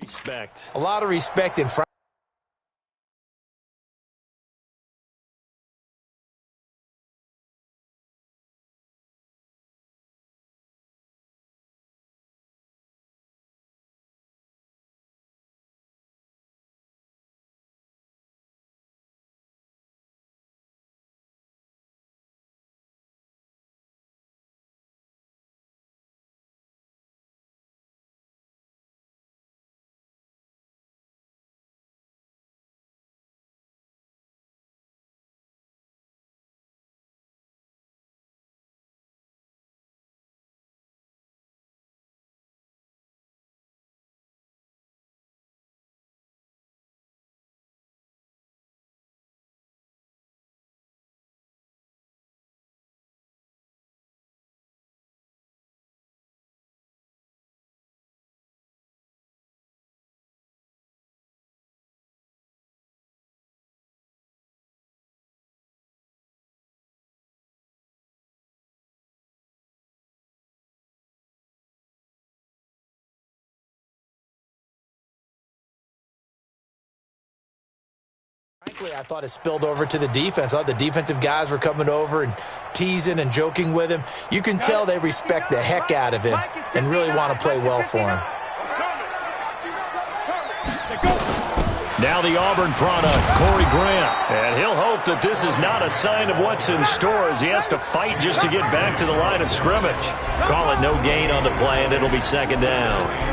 Respect. A lot of respect in front. Frankly, I thought it spilled over to the defense. I thought the defensive guys were coming over and teasing and joking with him. You can tell they respect the heck out of him and really want to play well for him. Now the Auburn product, Corey Grant. And he'll hope that this is not a sign of what's in store as he has to fight just to get back to the line of scrimmage. Call it no gain on the play, and it'll be second down.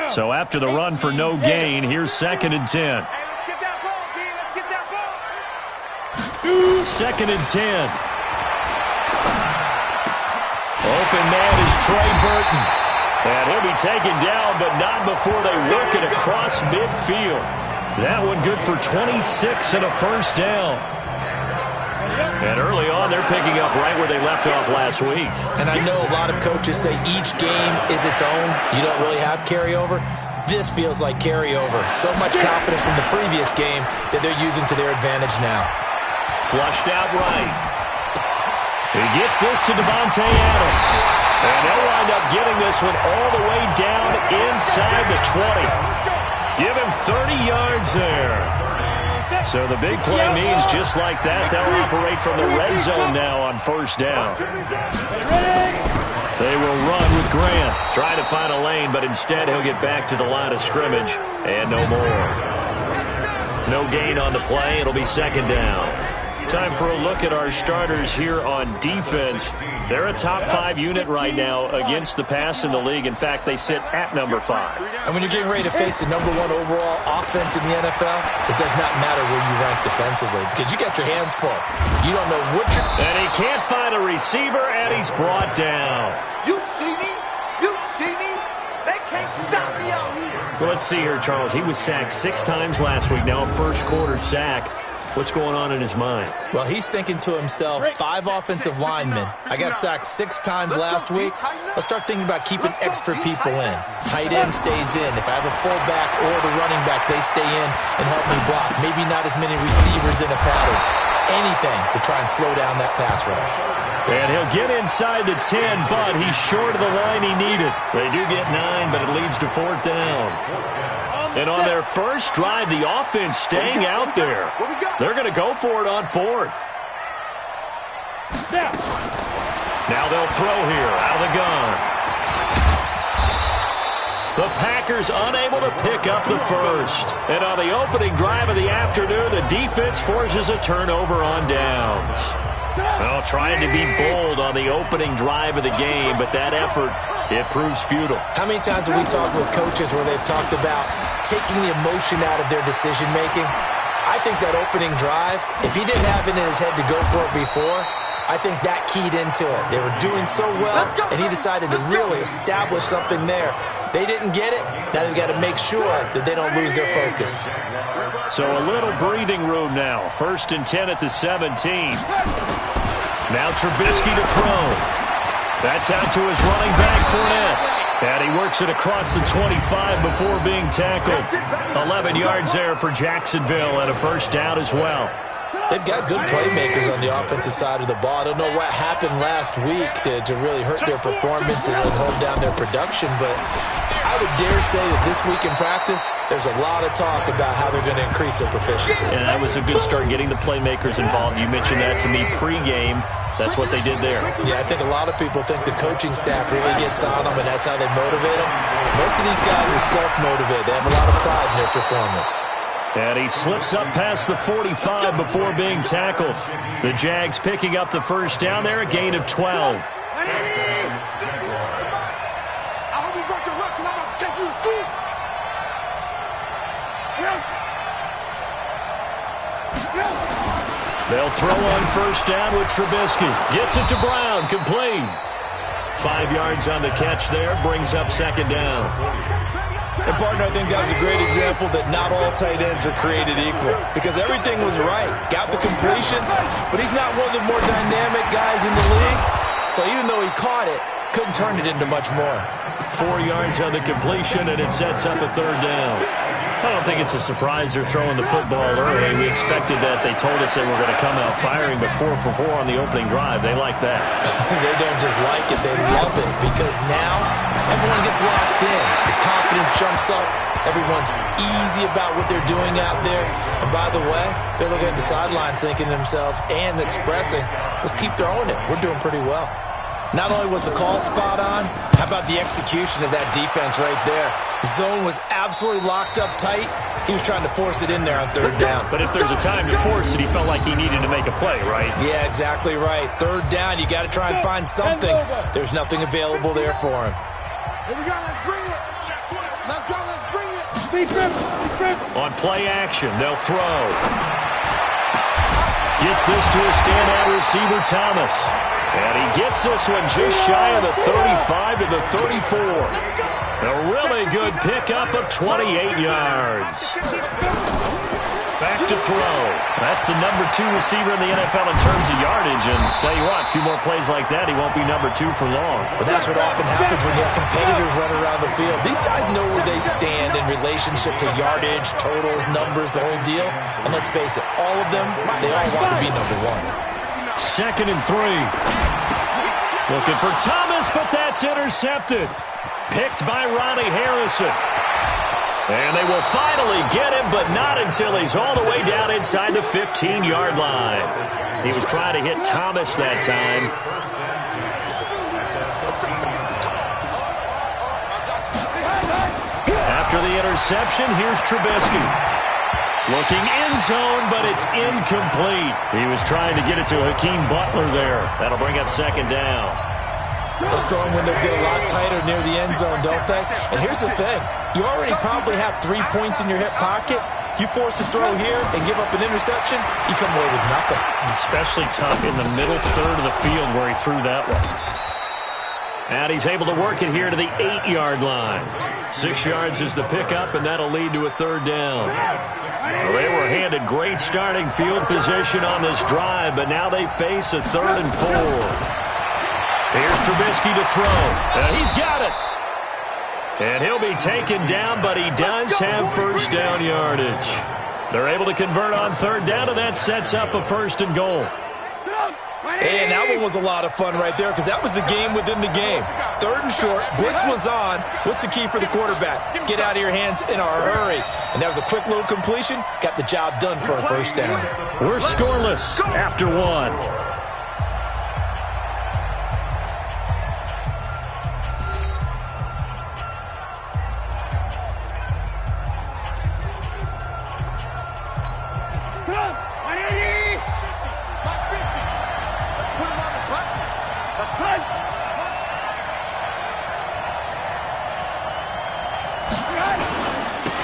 So after the run for no gain, here's 2nd and 10. Second and 10. Open man is Trey Burton. And he'll be taken down, but not before they work it across midfield. That one good for 26 and a first down. And early on, they're picking up right where they left off last week. And I know a lot of coaches say each game is its own. You don't really have carryover. This feels like carryover. So much confidence from the previous game that they're using to their advantage now. Flushed out right. He gets this to Devontae Adams. And they'll wind up getting this one all the way down inside the 20. Give him 30 yards there. So the big play means just like that, they'll operate from the red zone now on first down. They will run with Grant. Trying to find a lane, but instead he'll get back to the line of scrimmage. And no more. No gain on the play. It'll be second down. Time for a look at our starters here on defense. They're a top 5 unit right now against the pass in the league. In fact, they sit at number 5. And when you're getting ready to face the number 1 overall offense in the NFL, it does not matter where you rank defensively because you got your hands full. You don't know what you're... And he can't find a receiver, and he's brought down. You see me? You see me? They can't stop me out here. Well, let's see here, Charles. He was sacked 6 times last week. Now a first quarter sack. What's going on in his mind? Well, he's thinking to himself, 5 offensive linemen. I got sacked 6 times last week. Let's start thinking about keeping extra people in. Tight end stays in. If I have a fullback or the running back, they stay in and help me block. Maybe not as many receivers in a pattern. Anything to try and slow down that pass rush. And he'll get inside the 10, but he's short of the line he needed. They do get 9, but it leads to 4th down. And on their first drive, the offense staying out there. They're going to go for it on 4th. Now they'll throw here out of the gun. The Packers unable to pick up the first. And on the opening drive of the afternoon, the defense forces a turnover on downs. Well, trying to be bold on the opening drive of the game, but that effort, it proves futile. How many times have we talked with coaches where they've talked about taking the emotion out of their decision-making? I think that opening drive, if he didn't have it in his head to go for it before, I think that keyed into it. They were doing so well, and he decided to really establish something there. They didn't get it. Now they've got to make sure that they don't lose their focus. So a little breathing room now. 1st and 10 at the 17. Now Trubisky to throw. That's out to his running back, Fournette. And he works it across the 25 before being tackled. 11 yards there for Jacksonville and a first down as well. They've got good playmakers on the offensive side of the ball. I don't know what happened last week to really hurt their performance and hold down their production, but I would dare say that this week in practice, there's a lot of talk about how they're going to increase their proficiency. And that was a good start, getting the playmakers involved. You mentioned that to me pregame. That's what they did there. Yeah, I think a lot of people think the coaching staff really gets on them, and that's how they motivate them. Most of these guys are self-motivated. They have a lot of pride in their performance. And he slips up past the 45 before being tackled. The Jags picking up the first down there, a gain of 12. They'll throw on first down with Trubisky. Gets it to Brown, complete. 5 yards on the catch there, brings up second down. And, partner, I think that was a great example that not all tight ends are created equal, because everything was right. Got the completion, but he's not one of the more dynamic guys in the league. So even though he caught it, couldn't turn it into much more. 4 yards on the completion, and it sets up a third down. I don't think it's a surprise they're throwing the football early. We expected that. They told us they were going to come out firing, but 4 for 4 on the opening drive. They like that. They don't just like it, they love it, because now everyone gets locked in. The confidence jumps up. Everyone's easy about what they're doing out there. And by the way, they're looking at the sidelines thinking to themselves and expressing, let's keep throwing it. We're doing pretty well. Not only was the call spot on, how about the execution of that defense right there? Zone was absolutely locked up tight. He was trying to force it in there on third down. But if there's a time to force it, he felt like he needed to make a play, right? Yeah, exactly right. Third down, you got to try and find something. There's nothing available there for him. Here we go, let's bring it. Let's go, let's bring it. On play action, they'll throw. Gets this to a standout receiver, Thomas. And he gets this one just shy of the 35 to the 34. A really good pickup of 28 yards. Back to throw. That's the number 2 receiver in the NFL in terms of yardage. And tell you what, a few more plays like that, he won't be number 2 for long. But that's what often happens when you have competitors running around the field. These guys know where they stand in relationship to yardage, totals, numbers, the whole deal. And let's face it, all of them, they all want to be number 1. 2nd and 3. Looking for Thomas, but that's intercepted. Picked by Ronnie Harrison. And they will finally get him, but not until he's all the way down inside the 15-yard line. He was trying to hit Thomas that time. After the interception, here's Trubisky. Looking end zone, but it's incomplete. He was trying to get it to Hakeem Butler there. That'll bring up second down. Those throwing windows get a lot tighter near the end zone, don't they? And here's the thing. You already probably have 3 points in your hip pocket. You force a throw here and give up an interception, you come away with nothing. Especially tough in the middle third of the field where he threw that one. And he's able to work it here to the 8-yard line. 6 yards is the pickup, and that'll lead to a third down. Well, they were handed great starting field position on this drive, but now they face a 3rd and 4. Here's Trubisky to throw. And he's got it. And he'll be taken down, but he does have first down yardage. They're able to convert on third down, and that sets up a 1st and goal. And that one was a lot of fun right there, because that was the game within the game. 3rd and short, blitz was on. What's the key for the quarterback? Get out of your hands in a hurry. And that was a quick little completion. Got the job done for a first down. We're scoreless after 1.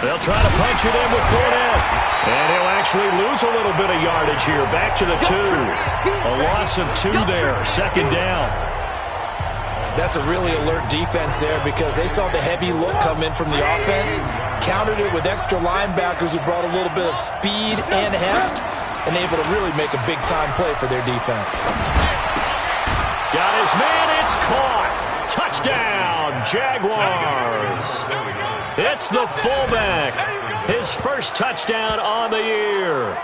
They'll try to punch it in with Fournette. And he'll actually lose a little bit of yardage here. Back to the 2. A loss of 2 there. 2nd down. That's a really alert defense there, because they saw the heavy look come in from the offense, countered it with extra linebackers who brought a little bit of speed and heft, and able to really make a big-time play for their defense. Got his man. It's caught. Touchdown, Jaguars. It's the fullback. His first touchdown on the year.